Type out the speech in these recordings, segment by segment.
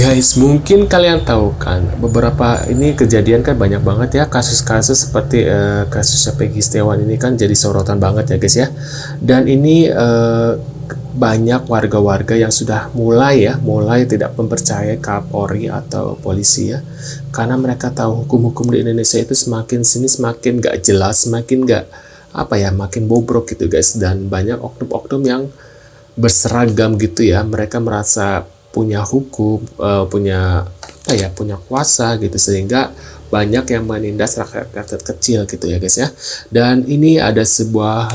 Guys, mungkin kalian tahu kan, beberapa ini kejadian kan banyak banget ya, kasus-kasus seperti kasusnya Peggy Setiawan ini kan jadi sorotan banget ya guys ya. Dan ini banyak warga-warga yang sudah mulai tidak mempercayai Kapolri atau polisi ya. Karena mereka tahu hukum-hukum di Indonesia itu semakin sini semakin gak jelas, semakin gak makin bobrok gitu guys. Dan banyak oknum-oknum yang berseragam gitu ya, mereka merasa punya hukum, punya kuasa gitu, sehingga banyak yang menindas rakyat kecil gitu ya guys ya. Dan ini ada sebuah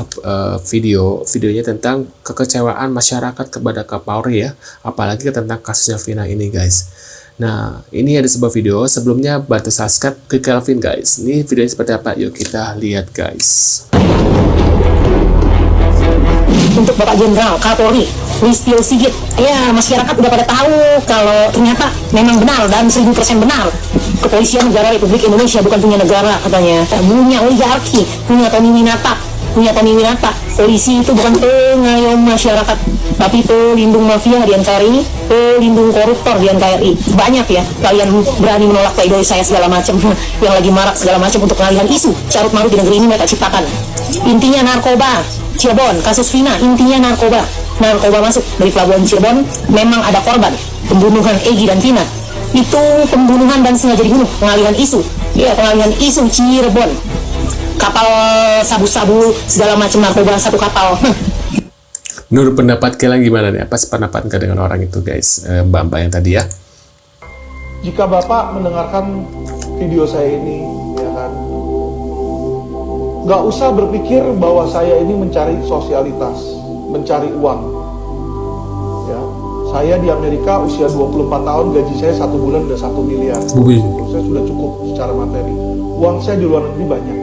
videonya tentang kekecewaan masyarakat kepada Kapolri ya, apalagi tentang kasusnya Vina ini guys. Nah, ini ada sebuah video. Sebelumnya bantu subscribe ke Kelvin guys. Ini videonya seperti apa? Yuk kita lihat guys. Untuk Bapak Jenderal Kapolri Listio Sigit, ya masyarakat udah pada tahu kalau ternyata memang benar dan 1000% benar kepolisian negara Republik Indonesia bukan punya negara, katanya punya oligarki, punya Tommy Winata. Polisi itu bukan pengayom masyarakat, tapi pelindung mafia di NKRI, pelindung koruptor di NKRI. Banyak ya kalian berani menolak pledoi saya segala macam yang lagi marak segala macam untuk pengalihan isu carut marut di negeri ini mereka ciptakan. Intinya narkoba Cirebon, kasus Vina, intinya narkoba masuk dari pelabuhan Cirebon. Memang ada korban pembunuhan Egy dan Vina, itu pembunuhan dan sengaja dibunuh, pengalihan isu Cirebon, kapal sabu-sabu segala macam narkoba satu kapal. Menurut pendapat kalian gimana nih? Apa sependapat kalian dengan orang itu guys, mbak-mbak yang tadi ya? Jika Bapak mendengarkan video saya ini, ya kan, nggak usah berpikir bahwa saya ini mencari sosialitas, mencari uang. Ya, saya di Amerika usia 24 tahun, gaji saya 1 bulan udah 1 miliar. Saya sudah cukup secara materi. Uang saya di luar negeri banyak.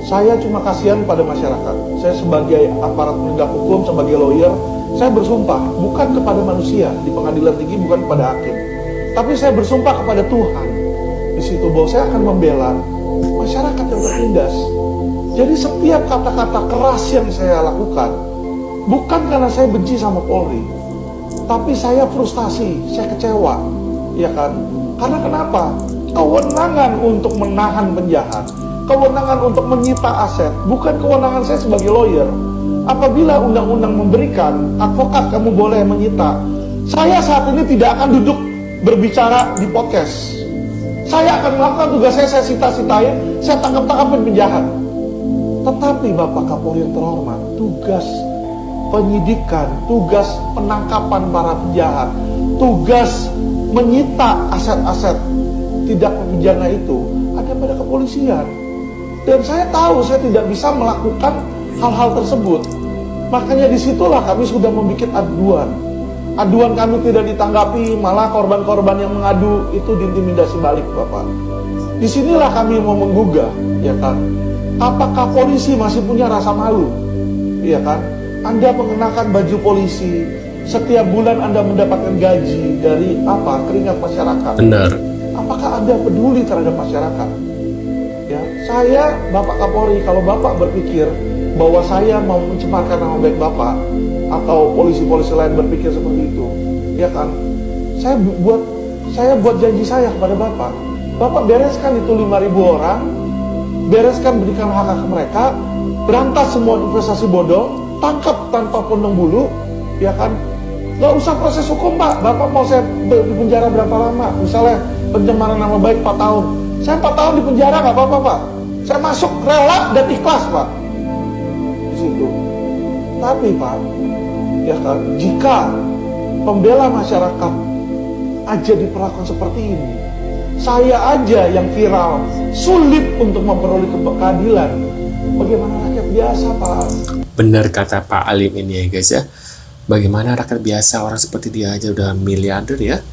Saya cuma kasihan pada masyarakat. Saya sebagai aparat penegak hukum, sebagai lawyer, saya bersumpah bukan kepada manusia di pengadilan tinggi, bukan kepada hakim, tapi saya bersumpah kepada Tuhan di situ bahwa saya akan membela masyarakat yang tertindas. Jadi setiap kata-kata keras yang saya lakukan bukan karena saya benci sama Polri, tapi saya frustasi, saya kecewa, ya kan? Karena kenapa? Kewenangan untuk menahan penjahat, kewenangan untuk menyita aset, bukan kewenangan saya sebagai lawyer. Apabila undang-undang memberikan advokat kamu boleh menyita, saya saat ini tidak akan duduk berbicara di podcast. Saya akan melakukan tugas saya sita-sitain, saya tangkap-tangkapin penjahat. Tetapi Bapak Kapolri yang terhormat, tugas penyidikan, tugas penangkapan para penjahat, tugas menyita aset-aset tidak pidana itu ada pada kepolisian. Dan saya tahu saya tidak bisa melakukan hal-hal tersebut. Makanya disitulah kami sudah membuat aduan. Aduan kami tidak ditanggapi, malah korban-korban yang mengadu itu diintimidasi balik, Bapak. Disinilah kami mau menggugah, ya kan? Apakah polisi masih punya rasa malu? Ya kan? Anda mengenakan baju polisi, setiap bulan Anda mendapatkan gaji dari apa? Keringat masyarakat. Benar. Apakah Anda peduli terhadap masyarakat? Ya, saya Bapak Kapolri, kalau Bapak berpikir bahwa saya mau mencemarkan nama baik Bapak, atau polisi-polisi lain berpikir seperti itu, ya kan? Saya buat janji saya kepada Bapak. Bapak bereskan itu 5.000 orang, bereskan berikan hak-hak mereka, berantas semua investasi bodong, tangkap tanpa pandang bulu, ya kan? Gak usah proses hukum, Pak. Bapak mau saya di penjara berapa lama? Misalnya pencemaran nama baik 4 tahun. Saya 4 tahun di penjara gak apa-apa, Pak. Saya masuk rela dan ikhlas, Pak. Di situ. Tapi, Pak, ya kan, jika pembela masyarakat aja diperlakukan seperti ini, saya aja yang viral sulit untuk memperoleh keadilan, bagaimana rakyat biasa, Pak? Benar kata Pak Alim ini ya guys ya. Bagaimana rakyat biasa, orang seperti dia aja udah miliarder ya.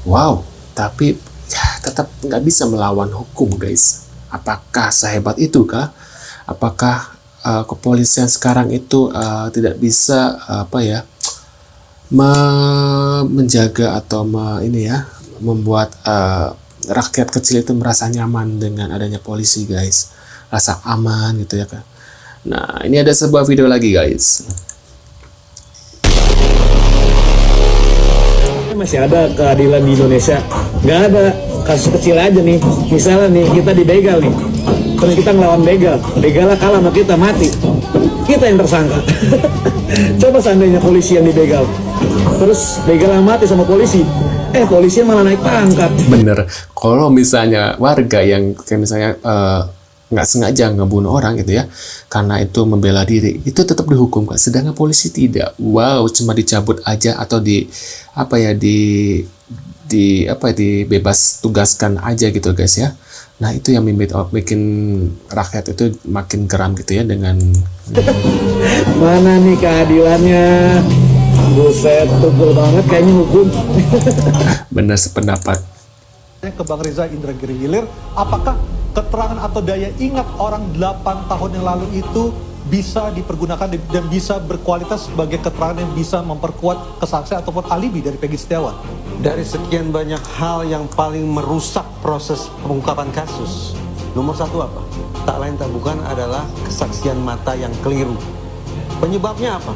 Wow, tapi ya, tetap nggak bisa melawan hukum guys. Apakah sehebat itu kah? Apakah kepolisian sekarang itu tidak bisa menjaga atau membuat rakyat kecil itu merasa nyaman dengan adanya polisi guys, rasa aman gitu ya kan. Nah, ini ada sebuah video lagi guys. masih ada keadilan di Indonesia? Nggak ada. Kasus kecil aja nih, misalnya nih kita dibegal nih, terus kita ngelawan begalnya kalah sama kita, mati, kita yang tersangka. Coba seandainya polisi yang dibegal, terus begalnya mati sama polisi, polisi malah naik pangkat. Bener, kalau misalnya warga yang kayak misalnya nggak sengaja ngebunuh orang gitu ya, karena itu membela diri, itu tetap dihukum Kak. Sedangkan polisi tidak. Wow, cuma dicabut aja atau dibebas tugaskan aja gitu guys ya. Nah itu yang bikin rakyat itu makin geram gitu ya dengan mana nih keadilannya. Buset, tebel banget kayaknya hukum. bener sependapat. Ke Bang Reza Indragiri Hilir, apakah keterangan atau daya ingat orang 8 tahun yang lalu itu bisa dipergunakan dan bisa berkualitas sebagai keterangan yang bisa memperkuat kesaksian ataupun alibi dari Peggy Setiawan? Dari sekian banyak hal yang paling merusak proses pengungkapan kasus, nomor satu apa? Tak lain tak bukan adalah kesaksian mata yang keliru. Penyebabnya apa?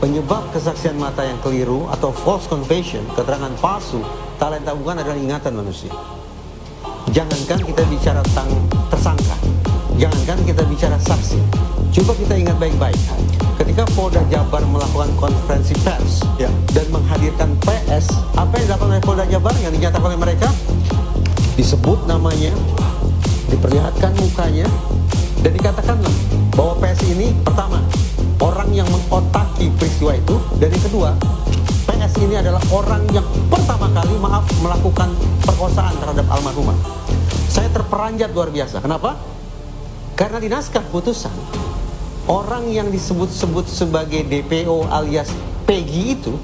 Penyebab kesaksian mata yang keliru atau false confession, keterangan palsu, tak lain tak bukan adalah ingatan manusia. Jangankan kita bicara tentang tersangka, jangankan kita bicara saksi. Coba kita ingat baik-baik. Ketika Polda Jabar melakukan konferensi pers dan menghadirkan PS, apa yang dilakukan oleh Polda Jabar yang dinyatakan oleh mereka? Disebut namanya, diperlihatkan mukanya, dan dikatakanlah bahwa PS ini pertama, orang yang mengotaki peristiwa itu, dan yang kedua, PS ini adalah orang yang pertama kali melakukan perkosaan terhadap almarhumah. Saya terperanjat luar biasa. Kenapa? Karena di naskah putusan, orang yang disebut-sebut sebagai DPO alias Peggy itu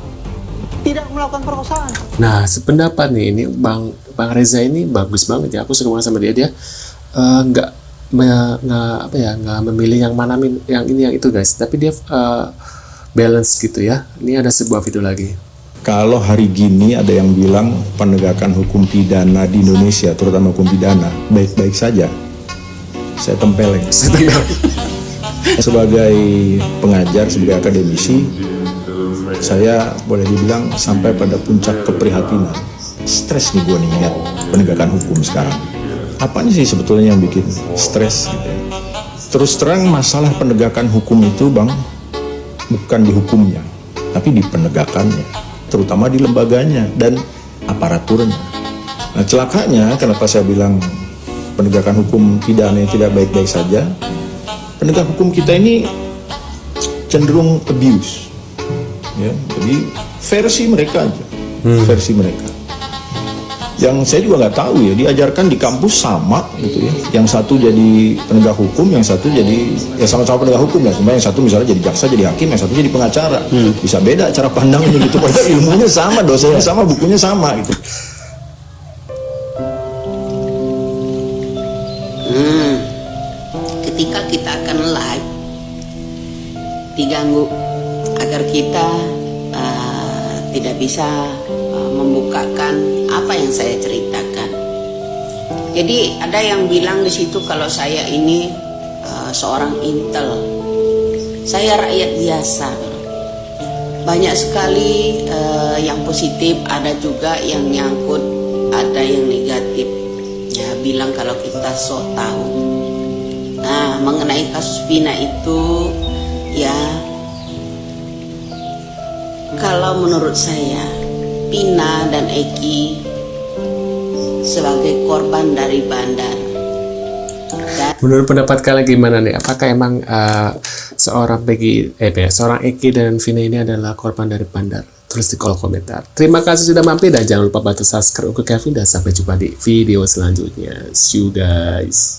tidak melakukan perkosaan. Nah, sependapat nih, ini Bang Reza ini bagus banget ya. Aku suka banget sama dia. Nggak memilih yang mana yang ini yang itu guys. Tapi dia balance gitu ya. Ini ada sebuah video lagi. Kalau hari gini ada yang bilang penegakan hukum pidana di Indonesia, terutama hukum pidana, baik-baik saja, saya tempeleng. Sebagai pengajar, sebagai akademisi, saya boleh dibilang sampai pada puncak keprihatinan. Stres nih gue nih lihat penegakan hukum sekarang. Apa nih sih sebetulnya yang bikin stres gitu. Terus terang masalah penegakan hukum itu Bang, bukan di hukumnya, tapi di penegakannya, terutama di lembaganya dan aparaturnya. Nah celakanya kenapa saya bilang penegakan hukum pidana yang tidak baik-baik saja, penegak hukum kita ini cenderung abuse ya, jadi versi mereka aja, versi mereka. Yang saya juga nggak tahu ya, diajarkan di kampus sama gitu ya. Yang satu jadi penegak hukum, yang satu jadi ya sama-sama penegak hukum ya. Cuma yang satu misalnya jadi jaksa, jadi hakim, yang satu jadi pengacara. Bisa beda cara pandangnya gitu. Padahal ilmunya sama, dosanya sama, bukunya sama gitu. Ketika kita akan live, diganggu agar kita tidak bisa membukakan apa yang saya ceritakan. Jadi ada yang bilang di situ kalau saya ini seorang intel, saya rakyat biasa. Banyak sekali yang positif, ada juga yang nyangkut, ada yang negatif. Ya bilang kalau kita sok tahu. Nah mengenai kasus Vina itu ya, kalau menurut saya Vina dan Eki sebagai korban dari bandar. Menurut pendapat kalian gimana nih? Apakah emang seorang Eki dan Vina ini adalah korban dari bandar? Tulis di kolom komentar. Terima kasih sudah mampir dan jangan lupa bantu subscribe untuk Kevin dan sampai jumpa di video selanjutnya. See you guys.